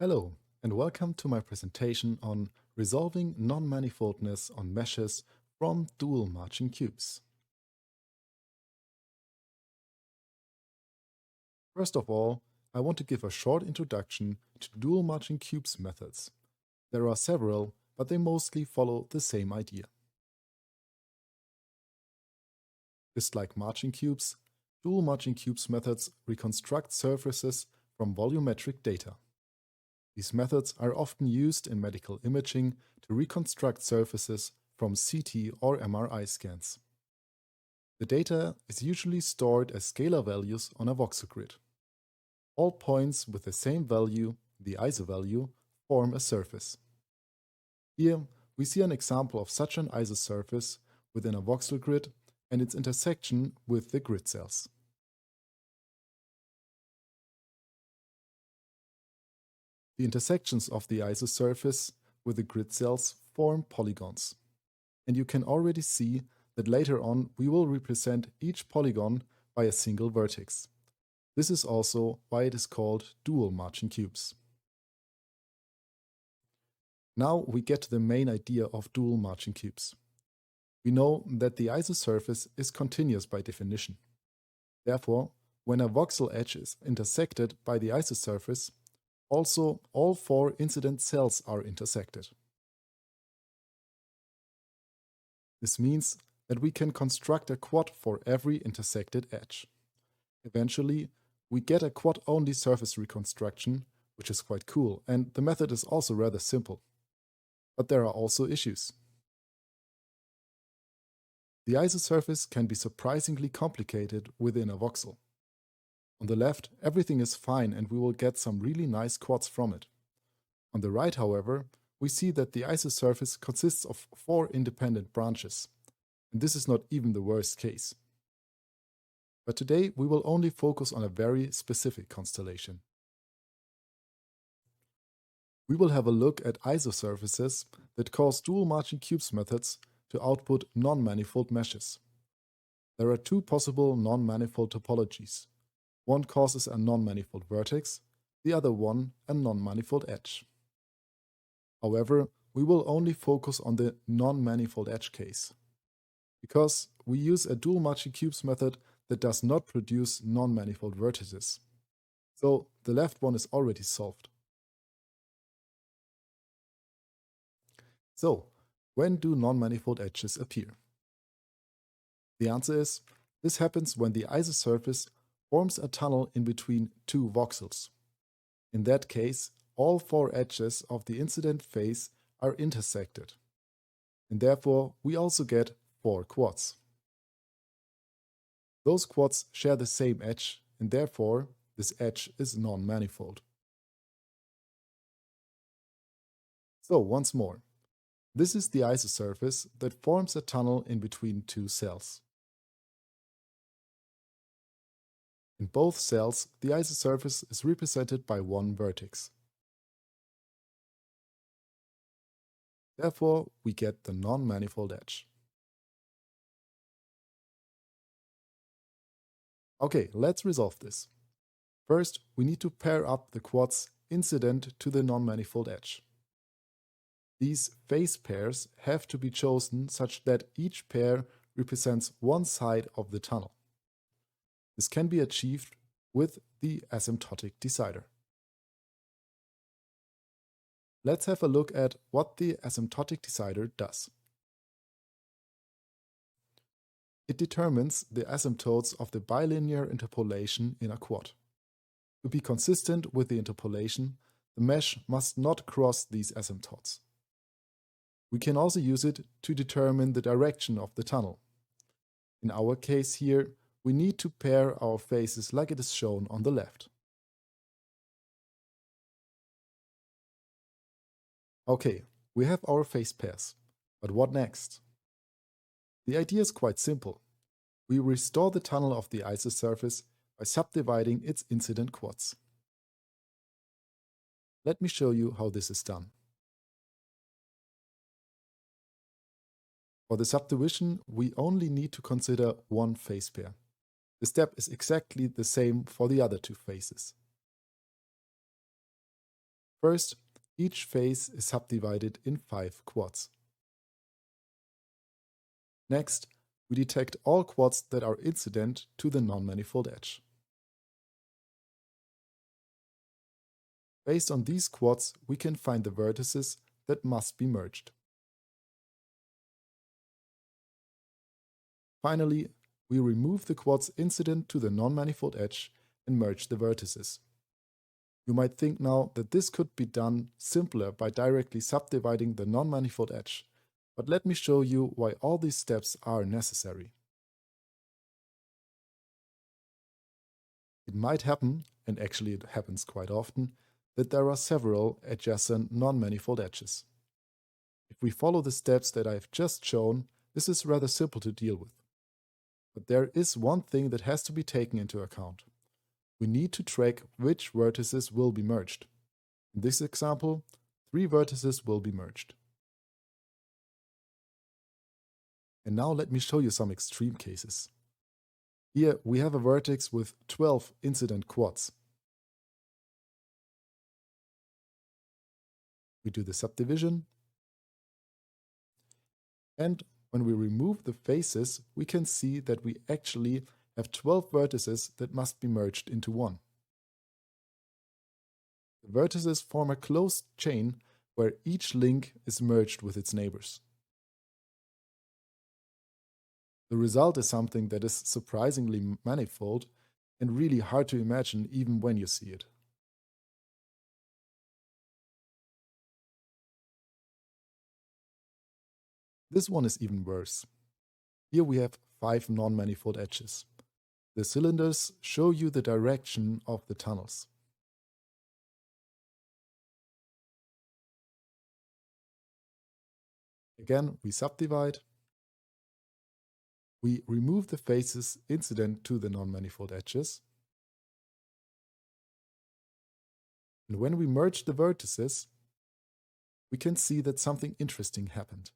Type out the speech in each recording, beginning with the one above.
Hello, and welcome to my presentation on resolving non-manifoldness on meshes from dual marching cubes. First of all, I want to give a short introduction to dual marching cubes methods. There are several, but they mostly follow the same idea. Just like marching cubes, dual marching cubes methods reconstruct surfaces from volumetric data. These methods are often used in medical imaging to reconstruct surfaces from CT or MRI scans. The data is usually stored as scalar values on a voxel grid. All points with the same value, the ISO value, form a surface. Here we see an example of such an ISO surface within a voxel grid and its intersection with the grid cells. The intersections of the ISO surface with the grid cells form polygons. And you can already see that later on we will represent each polygon by a single vertex. This is also why it is called dual marching cubes. Now we get to the main idea of dual marching cubes. We know that the ISO surface is continuous by definition. Therefore, when a voxel edge is intersected by the ISO surface, also all four incident cells are intersected. This means that we can construct a quad for every intersected edge. Eventually, we get a quad-only surface reconstruction, which is quite cool, and the method is also rather simple. But there are also issues. The ISO surface can be surprisingly complicated within a voxel. On the left, everything is fine and we will get some really nice quads from it. On the right, however, we see that the ISO surface consists of 4 independent branches. And this is not even the worst case. But today we will only focus on a very specific constellation. We will have a look at ISO surfaces that cause dual marching cubes methods to output non-manifold meshes. There are 2 possible non-manifold topologies. One causes a non-manifold vertex, the other one a non-manifold edge. However, we will only focus on the non-manifold edge case, because we use a dual marching cubes method that does not produce non-manifold vertices. So the left one is already solved. So, when do non-manifold edges appear? The answer is, this happens when the ISO surface forms a tunnel in between 2 voxels. In that case, all 4 edges of the incident face are intersected. And therefore, we also get 4 quads. Those quads share the same edge, and therefore, this edge is non-manifold. So, once more, this is the ISO surface that forms a tunnel in between 2 cells. In both cells, the ISO surface is represented by 1 vertex. Therefore, we get the non-manifold edge. Okay, let's resolve this. First, we need to pair up the quads incident to the non-manifold edge. These face pairs have to be chosen such that each pair represents one side of the tunnel. This can be achieved with the asymptotic decider. Let's have a look at what the asymptotic decider does. It determines the asymptotes of the bilinear interpolation in a quad. To be consistent with the interpolation, the mesh must not cross these asymptotes. We can also use it to determine the direction of the tunnel. In our case here, we need to pair our faces like it is shown on the left. Okay, we have our face pairs, but what next? The idea is quite simple. We restore the tunnel of the ISO surface by subdividing its incident quads. Let me show you how this is done. For the subdivision, we only need to consider 1 face pair. The step is exactly the same for the other 2 faces. First, each face is subdivided in 5 quads. Next, we detect all quads that are incident to the non-manifold edge. Based on these quads, we can find the vertices that must be merged. Finally, we remove the quads incident to the non-manifold edge and merge the vertices. You might think now that this could be done simpler by directly subdividing the non-manifold edge, but let me show you why all these steps are necessary. It might happen, and actually it happens quite often, that there are several adjacent non-manifold edges. If we follow the steps that I have just shown, this is rather simple to deal with. But there is one thing that has to be taken into account. We need to track which vertices will be merged. In this example, 3 vertices will be merged. And now let me show you some extreme cases. Here we have a vertex with 12 incident quads. We do the subdivision, and when we remove the faces, we can see that we actually have 12 vertices that must be merged into one. The vertices form a closed chain where each link is merged with its neighbors. The result is something that is surprisingly manifold and really hard to imagine even when you see it. This one is even worse. Here we have 5 non-manifold edges. The cylinders show you the direction of the tunnels. Again, we subdivide. We remove the faces incident to the non-manifold edges. And when we merge the vertices, we can see that something interesting happened.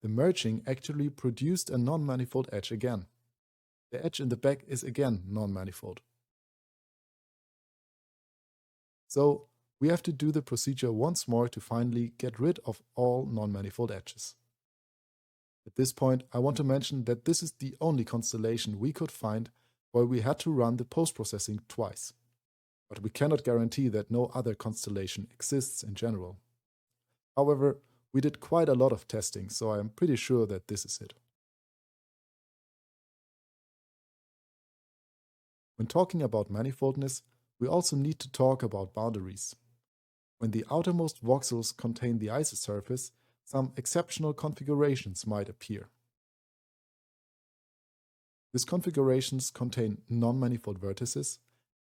The merging actually produced a non-manifold edge again. The edge in the back is again non-manifold. So we have to do the procedure once more to finally get rid of all non-manifold edges. At this point, I want to mention that this is the only constellation we could find where we had to run the post-processing twice. But we cannot guarantee that no other constellation exists in general. However, we did quite a lot of testing, so I am pretty sure that this is it. When talking about manifoldness, we also need to talk about boundaries. When the outermost voxels contain the isosurface, some exceptional configurations might appear. These configurations contain non-manifold vertices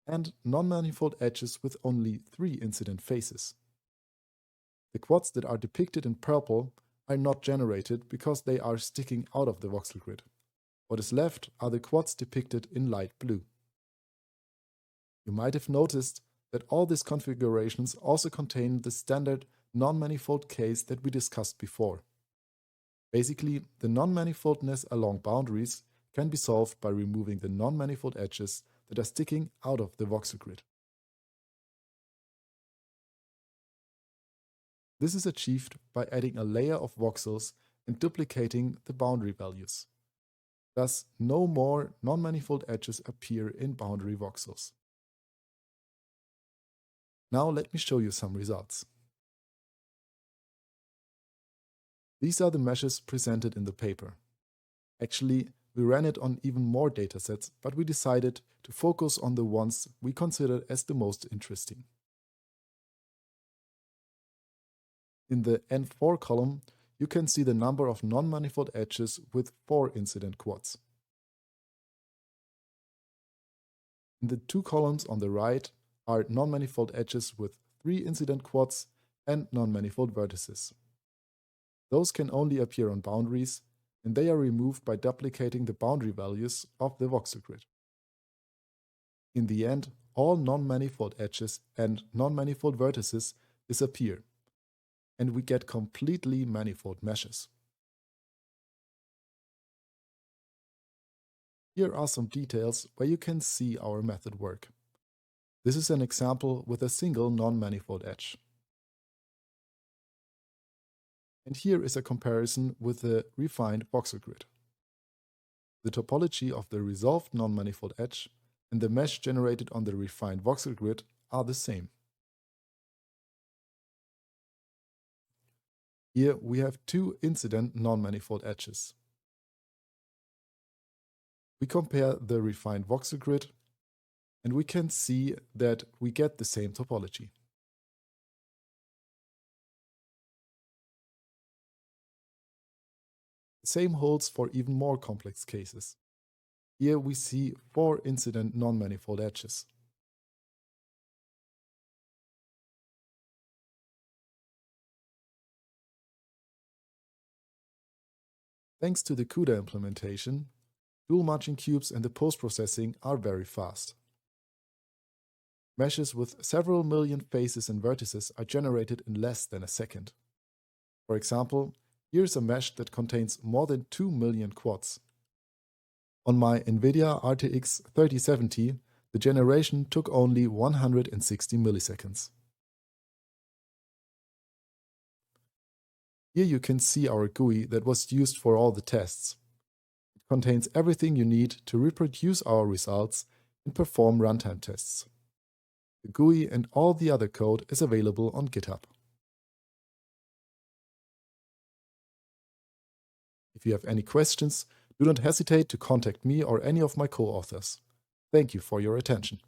and non-manifold edges with only 3 incident faces. The quads that are depicted in purple are not generated because they are sticking out of the voxel grid. What is left are the quads depicted in light blue. You might have noticed that all these configurations also contain the standard non-manifold case that we discussed before. Basically, the non-manifoldness along boundaries can be solved by removing the non-manifold edges that are sticking out of the voxel grid. This is achieved by adding a layer of voxels and duplicating the boundary values. Thus, no more non-manifold edges appear in boundary voxels. Now let me show you some results. These are the meshes presented in the paper. Actually, we ran it on even more datasets, but we decided to focus on the ones we considered as the most interesting. In the N4 column, you can see the number of non-manifold edges with 4 incident quads. In the 2 columns on the right are non-manifold edges with 3 incident quads and non-manifold vertices. Those can only appear on boundaries, and they are removed by duplicating the boundary values of the voxel grid. In the end, all non-manifold edges and non-manifold vertices disappear, and we get completely manifold meshes. Here are some details where you can see our method work. This is an example with a single non-manifold edge. And here is a comparison with the refined voxel grid. The topology of the resolved non-manifold edge and the mesh generated on the refined voxel grid are the same. Here we have two incident non-manifold edges. We compare the refined voxel grid and we can see that we get the same topology. The same holds for even more complex cases. Here we see 4 incident non-manifold edges. Thanks to the CUDA implementation, dual marching cubes and the post-processing are very fast. Meshes with several million faces and vertices are generated in less than a second. For example, here's a mesh that contains more than 2 million quads. On my NVIDIA RTX 3070, the generation took only 160 milliseconds. Here you can see our GUI that was used for all the tests. It contains everything you need to reproduce our results and perform runtime tests. The GUI and all the other code is available on GitHub. If you have any questions, do not hesitate to contact me or any of my co-authors. Thank you for your attention.